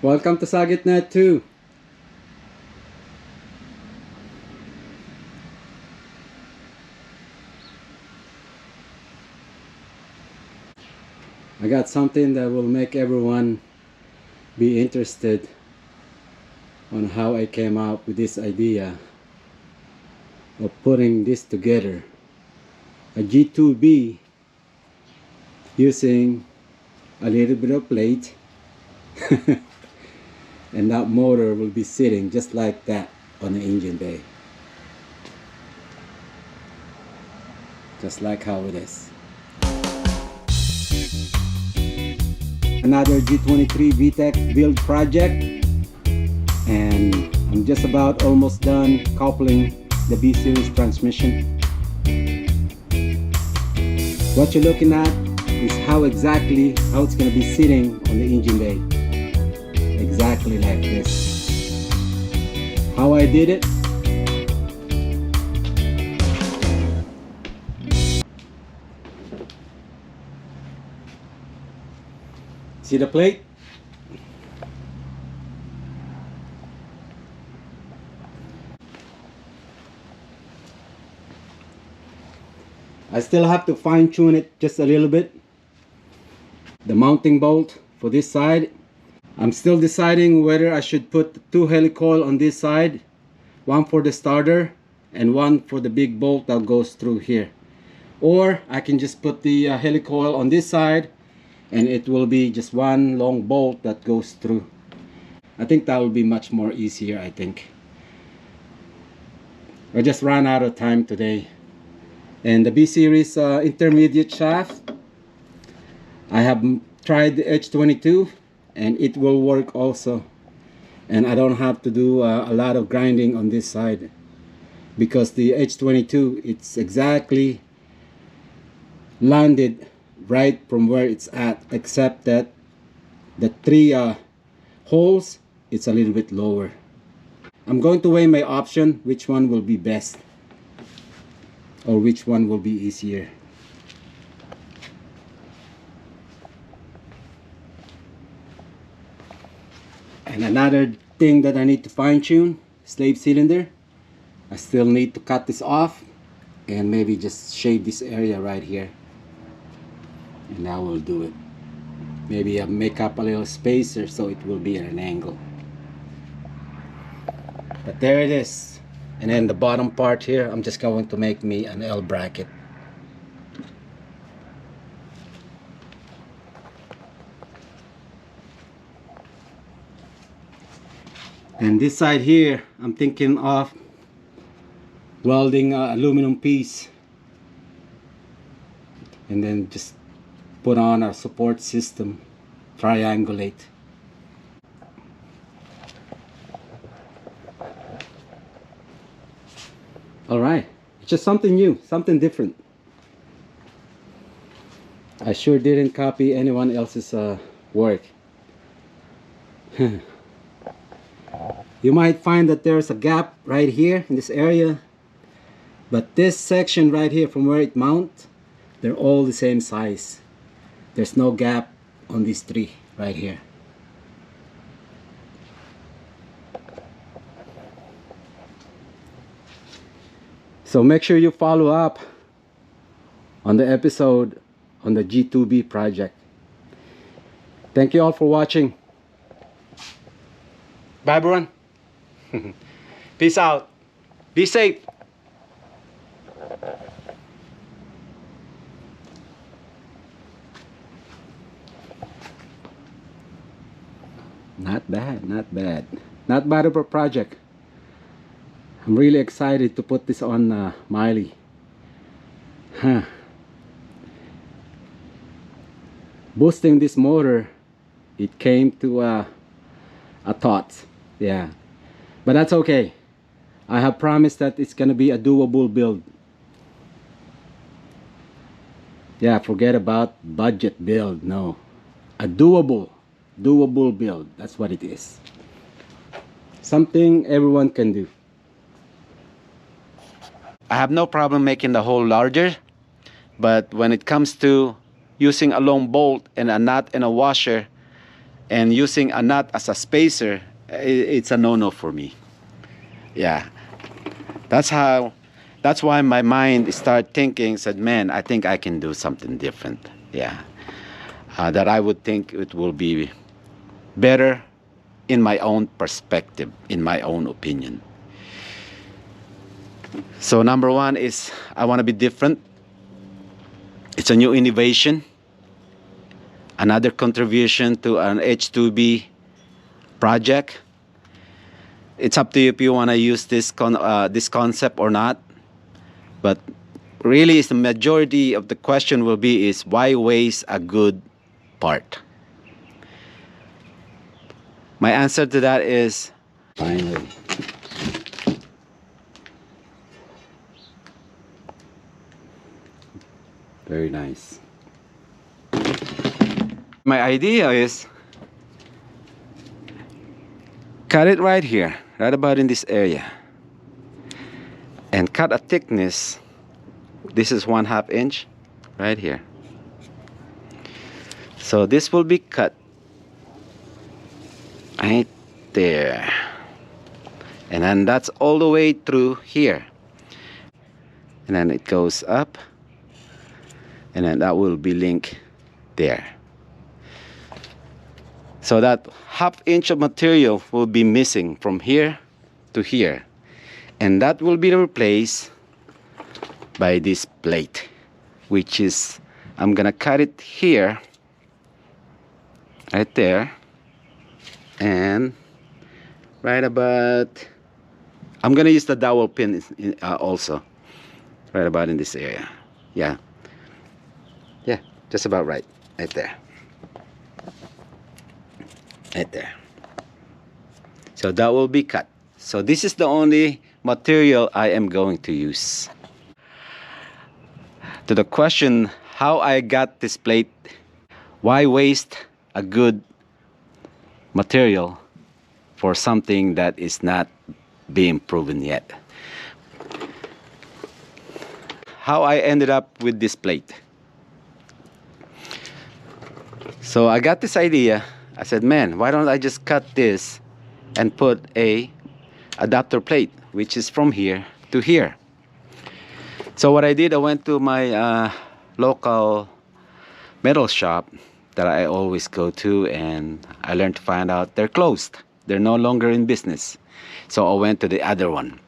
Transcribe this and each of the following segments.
Welcome to SagitNet 2. I got something that will make everyone be interested on how I came up with this idea of putting this together. A G2B using a little bit of plate and that motor will be sitting just like that on the engine bay. Just like how it is. Another G23 VTEC build project, and I'm just about almost done coupling the B series transmission. What you're looking at is how it's going to be sitting on the engine bay. Exactly like this. How I did it? See the plate? I still have to fine tune it just a little bit. The mounting bolt for this side, I'm still deciding whether I should put two helicoil on this side, one for the starter and one for the big bolt that goes through here, or I can just put the helicoil on this side and it will be just one long bolt that goes through. I think that will be much more easier. I think I just ran out of time today. And the B series intermediate shaft, I have tried the H22 and it will work also, and I don't have to do a lot of grinding on this side because the H22, it's exactly landed right from where it's at, except that the three holes, it's a little bit lower. I'm going to weigh my option, which one will be best or which one will be easier. And another thing that I need to fine tune, slave cylinder. I still need to cut this off and maybe just shave this area right here, and I will do it. Maybe I'll make up a little spacer so it will be at an angle. But there it is. And then the bottom part here, I'm just going to make me an L bracket. And this side here, I'm thinking of welding an aluminum piece and then just put on a support system, triangulate. Alright, just something new, something different. I sure didn't copy anyone else's work. You might find that there's a gap right here in this area, but this section right here from where it mounts, they're all the same size. There's no gap on these three right here. So make sure you follow up on the episode on the G2B project. Thank you all for watching. Bye everyone. Peace out. Be safe. Not bad, not bad. Not bad of a project. I'm really excited to put this on Miley. Boosting this motor, it came to a thought. Yeah, but that's okay. I have promised that it's gonna be a doable build. Yeah, forget about budget build. No, a doable build. That's what it is. Something everyone can do. I have no problem making the hole larger, but when it comes to using a long bolt and a nut and a washer, and using a nut as a spacer, it's a no-no for me. Yeah, that's why my mind started thinking, said, man, I think I can do something different. Yeah, that I would think it will be better in my own perspective, in my own opinion. So number one is I want to be different. It's a new innovation, another contribution to an H2B project. It's up to you if you want to use this concept or not. But really, the majority of the question will be is why waste a good part? My answer to that is finally. Very nice. My idea is cut it right here, right about in this area, and cut a thickness. This is 1/2 inch right here. So this will be cut right there, and then that's all the way through here, and then it goes up, and then that will be linked there. So that 1/2 inch of material will be missing from here to here, and that will be replaced by this plate, which is, I'm gonna cut it here, right there, and right about, I'm gonna use the dowel pin also, right about in this area. Yeah, just about right there. Right there. So that will be cut. So this is the only material I am going to use. To the question how I got this plate, why waste a good material for something that is not being proven yet? How I ended up with this plate. So I got this idea. I said, man, why don't I just cut this and put a adapter plate, which is from here to here. So what I did, I went to my local metal shop that I always go to, and I learned to find out they're closed. They're no longer in business. So I went to the other one.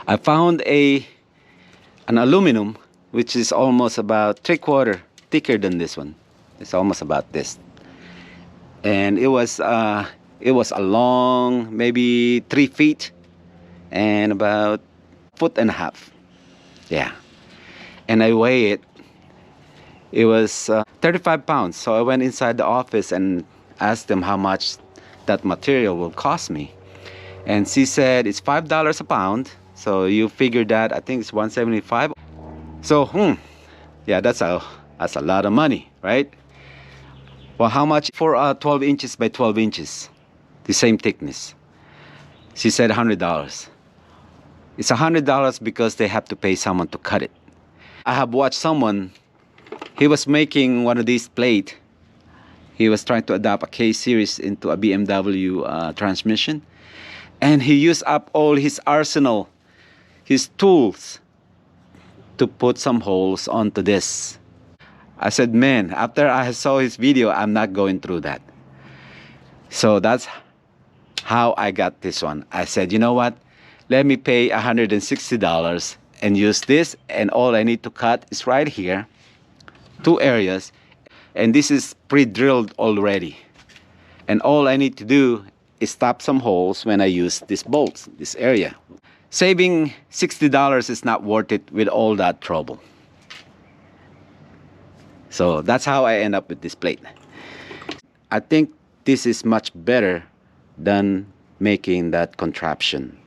I found an aluminum, which is almost about 3/4 thicker than this one. It's almost about this. And it was a long, maybe 3 feet and about 1.5 feet. Yeah. And I weigh it. It was 35 pounds. So I went inside the office and asked them how much that material will cost me. And she said it's $5 a pound. So you figure that, I think it's $175. So, yeah, that's a lot of money, right? Well, how much for 12 inches by 12 inches? The same thickness. She said $100. It's $100 because they have to pay someone to cut it. I have watched someone, he was making one of these plates. He was trying to adapt a K-series into a BMW transmission. And he used up all his arsenal, his tools, to put some holes onto this. I said, man, after I saw his video, I'm not going through that. So that's how I got this one. I said, you know what? Let me pay $160 and use this, and all I need to cut is right here, 2 areas, and this is pre-drilled already. And all I need to do is stop some holes when I use these bolts, this area. Saving $60 is not worth it with all that trouble. So that's how I end up with this plate. I think this is much better than making that contraption.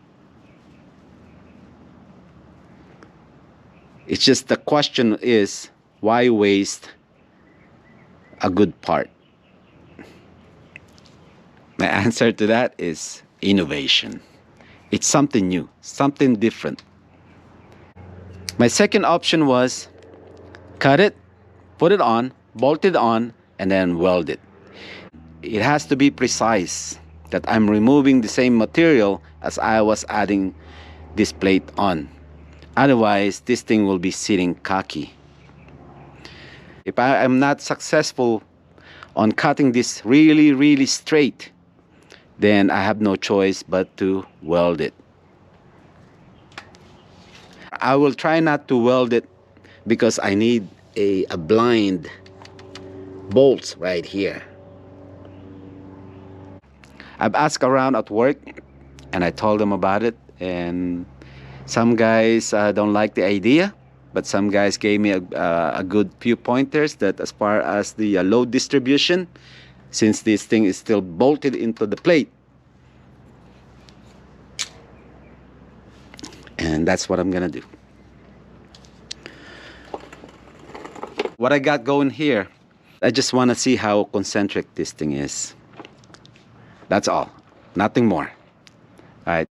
It's just the question is, why waste a good part? My answer to that is innovation. It's something new, something different. My second option was cut it, put it on, bolt it on, and then weld it. it has to be precise that I'm removing the same material as I was adding this plate on. Otherwise, this thing will be sitting cocky. If I am not successful on cutting this really straight, then I have no choice but to weld it. I will try not to weld it because I need a blind bolts right here. I've asked around at work and I told them about it, and some guys don't like the idea, but some guys gave me a good few pointers that as far as the load distribution, since this thing is still bolted into the plate, and that's what I'm gonna do. What I got going here, I just want to see how concentric this thing is. That's all, nothing more. All right.